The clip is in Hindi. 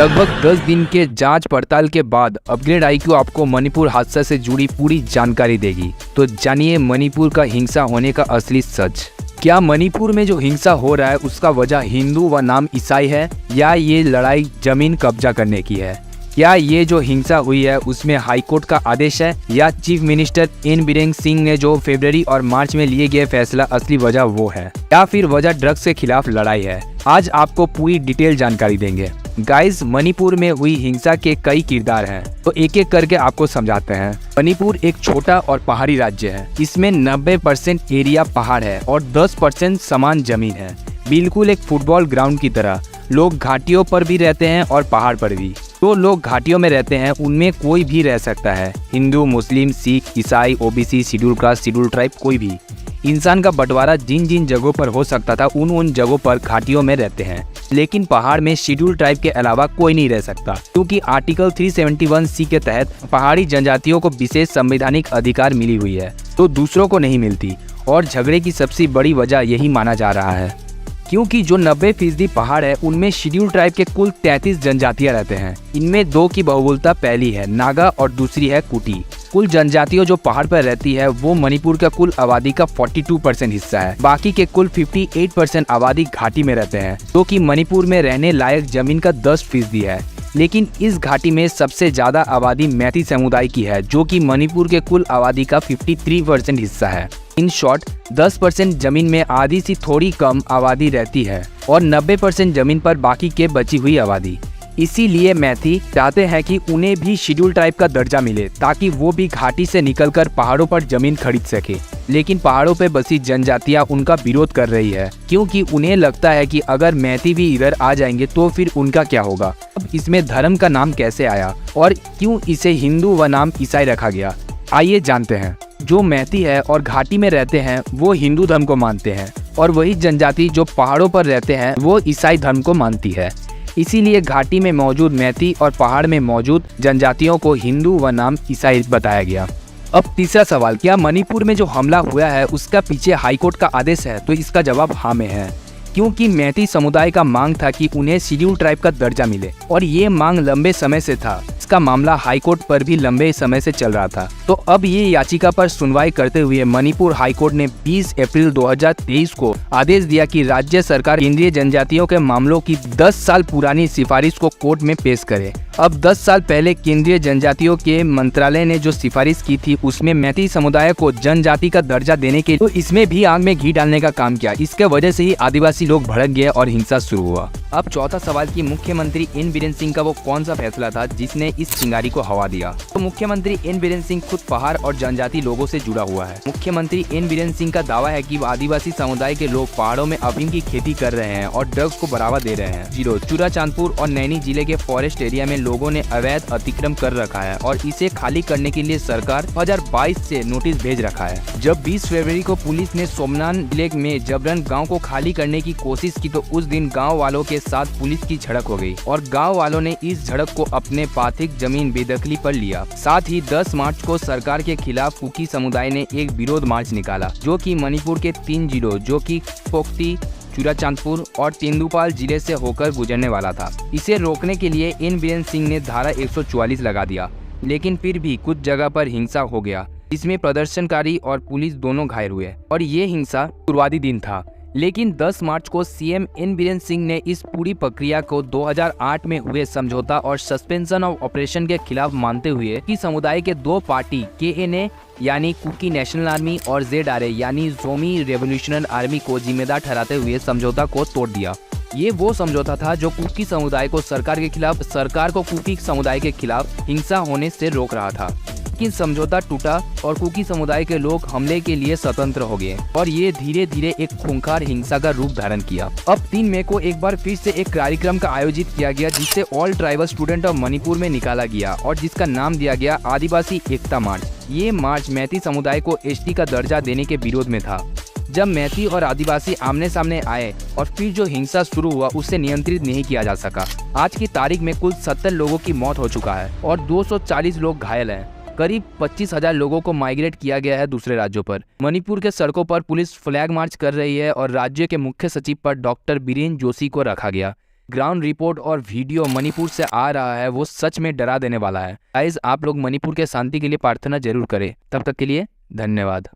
लगभग 10 दिन के जांच पड़ताल के बाद अपग्रेड IQ आपको मणिपुर हादसा से जुड़ी पूरी जानकारी देगी। तो जानिए मणिपुर का हिंसा होने का असली सच। क्या मणिपुर में जो हिंसा हो रहा है उसका वजह हिंदू व नाम ईसाई है, या ये लड़ाई जमीन कब्जा करने की है? क्या ये जो हिंसा हुई है उसमें हाईकोर्ट का आदेश है, या चीफ मिनिस्टर एन बीरेन सिंह ने जो फरवरी और मार्च में लिए गए फैसला असली वजह वो है, या फिर वजह ड्रग्स के खिलाफ लड़ाई है? आज आपको पूरी डिटेल जानकारी देंगे। गाइस, मणिपुर में हुई हिंसा के कई किरदार हैं, तो एक एक करके आपको समझाते हैं। मणिपुर एक छोटा और पहाड़ी राज्य है। इसमें 90% एरिया पहाड़ है और 10% समान जमीन है, बिल्कुल एक फुटबॉल ग्राउंड की तरह। लोग घाटियों पर भी रहते हैं और पहाड़ पर भी। तो लोग घाटियों में रहते हैं, उनमें कोई भी रह सकता है, हिंदू, मुस्लिम, सिख, ईसाई, OBC, schedule caste, schedule tribe, कोई भी। इंसान का बंटवारा जिन जिन जगहों पर हो सकता था उन जगहों पर घाटियों में रहते हैं। लेकिन पहाड़ में शेड्यूल ट्राइब के अलावा कोई नहीं रह सकता, क्योंकि आर्टिकल 371C के तहत पहाड़ी जनजातियों को विशेष संवैधानिक अधिकार मिली हुई है, तो दूसरों को नहीं मिलती। और झगड़े की सबसे बड़ी वजह यही माना जा रहा है, क्योंकि जो 90% पहाड़ है उनमें शेड्यूल ट्राइब के कुल 33 जनजातियां रहते हैं। इनमें 2 की बहुबुलता, पहली है नागा और दूसरी है कुटी। कुल जनजातियों जो पहाड़ पर रहती है वो मणिपुर का कुल आबादी का 42% हिस्सा है। बाकी के कुल 58% आबादी घाटी में रहते हैं, जो कि मणिपुर में रहने लायक जमीन का 10% है। लेकिन इस घाटी में सबसे ज्यादा आबादी मैती समुदाय की है, जो कि मणिपुर के कुल आबादी का 53% हिस्सा है। इन शॉर्ट 10% जमीन में आधी से थोड़ी कम आबादी रहती है और 90% जमीन पर बाकी के बची हुई आबादी। इसीलिए मैती चाहते हैं कि उन्हें भी शेड्यूल ट्राइब का दर्जा मिले, ताकि वो भी घाटी से निकलकर पहाड़ों पर जमीन खरीद सके। लेकिन पहाड़ों पर बसी जनजातियां उनका विरोध कर रही है, क्योंकि उन्हें लगता है कि अगर मैती भी इधर आ जाएंगे तो फिर उनका क्या होगा। अब इसमें धर्म का नाम कैसे आया और क्यों इसे हिंदू व नाम ईसाई रखा गया, आइए जानते हैं। जो मैती है और घाटी में रहते हैं वो हिंदू धर्म को मानते हैं, और वही जनजाति जो पहाड़ों पर रहते हैं वो ईसाई धर्म को मानती है। इसीलिए घाटी में मौजूद मैती और पहाड़ में मौजूद जनजातियों को हिंदू व नाम ईसाई बताया गया। अब तीसरा सवाल, क्या मणिपुर में जो हमला हुआ है उसका पीछे हाईकोर्ट का आदेश है? तो इसका जवाब हाँ में है, क्योंकि मैती समुदाय का मांग था कि उन्हें शेड्यूल ट्राइब का दर्जा मिले, और ये मांग लंबे समय से था। इसका मामला हाईकोर्ट पर भी लंबे समय से चल रहा था। तो अब ये याचिका पर सुनवाई करते हुए मणिपुर हाईकोर्ट ने 20 अप्रैल 2023 को आदेश दिया कि राज्य सरकार केंद्रीय जनजातियों के मामलों की 10 साल पुरानी सिफारिश को कोर्ट में पेश करे। अब 10 साल पहले केंद्रीय जनजातियों के मंत्रालय ने जो सिफारिश की थी उसमें मैती समुदाय को जनजाति का दर्जा देने के, तो इसमें भी आग में घी डालने का काम किया। इसके वजह से ही आदिवासी लोग भड़क गए और हिंसा शुरू हुआ। अब चौथा सवाल कि मुख्यमंत्री एन बीरेन सिंह का वो कौन सा फैसला था जिसने इस चिंगारी को हवा दिया? तो मुख्यमंत्री एन बीरेन सिंह खुद पहाड़ और जनजाति लोगों से जुड़ा हुआ है। मुख्यमंत्री एन बीरेन सिंह का दावा है कि आदिवासी समुदाय के लोग पहाड़ों में अफीम की खेती कर रहे हैं और ड्रग्स को बढ़ावा दे रहे हैं। चूड़ाचांदपुर और नैनी जिले के फॉरेस्ट एरिया में लोगों ने अवैध अतिक्रमण कर रखा है और इसे खाली करने के लिए सरकार 2022 से नोटिस भेज रखा है। जब 20 फरवरी को पुलिस ने सोमनाथ जिले में जबरन गांव को खाली करने की कोशिश की, तो उस दिन गांव वालों के साथ पुलिस की झड़प हो गई और गांव वालों ने इस झड़प को अपने पाथिक जमीन बेदखली पर लिया। साथ ही 10 मार्च को सरकार के खिलाफ कुकी समुदाय ने एक विरोध मार्च निकाला, जो कि मणिपुर के 3 जिलों जो कि पोक्ती, चूड़ाचांदपुर और तेंदुपाल जिले से होकर गुजरने वाला था। इसे रोकने के लिए एन बीरेन सिंह ने धारा 144 लगा दिया, लेकिन फिर भी कुछ जगह पर हिंसा हो गया, इसमें प्रदर्शनकारी और पुलिस दोनों घायल हुए और ये हिंसा शुरुआती दिन था। लेकिन 10 मार्च को सीएम एन बीरेन सिंह ने इस पूरी प्रक्रिया को 2008 में हुए समझौता और सस्पेंशन ऑफ ऑपरेशन के खिलाफ मानते हुए कि समुदाय के 2 पार्टी KNA यानी कुकी नेशनल आर्मी और ZRA यानी जोमी रेवोल्यूशनरी आर्मी को जिम्मेदार ठहराते हुए समझौता को तोड़ दिया। ये वो समझौता था जो कुकी समुदाय को सरकार को कुकी समुदाय के खिलाफ हिंसा होने से रोक रहा था। लेकिन समझौता टूटा और कुकी समुदाय के लोग हमले के लिए स्वतंत्र हो गए और ये धीरे धीरे एक खूंखार हिंसा का रूप धारण किया। अब 3 मई को एक बार फिर से एक कार्यक्रम का आयोजित किया गया, जिससे all tribal student of Manipur में निकाला गया और जिसका नाम दिया गया आदिवासी एकता मार्च। ये मार्च मैती समुदाय को ST का दर्जा देने के विरोध में था। जब मैती और आदिवासी आमने सामने आए और फिर जो हिंसा शुरू हुआ उसे नियंत्रित नहीं किया जा सका। आज की तारीख में कुल 70 लोगों की मौत हो चुका है और 240 लोग घायल हैं। करीब 25,000 लोगों को माइग्रेट किया गया है दूसरे राज्यों पर। मणिपुर के सड़कों पर पुलिस फ्लैग मार्च कर रही है और राज्य के मुख्य सचिव पर डॉक्टर बीरेन जोशी को रखा गया। ग्राउंड रिपोर्ट और वीडियो मणिपुर से आ रहा है वो सच में डरा देने वाला है। गाइस, आप लोग मणिपुर के शांति के लिए प्रार्थना जरूर करें। तब तक के लिए धन्यवाद।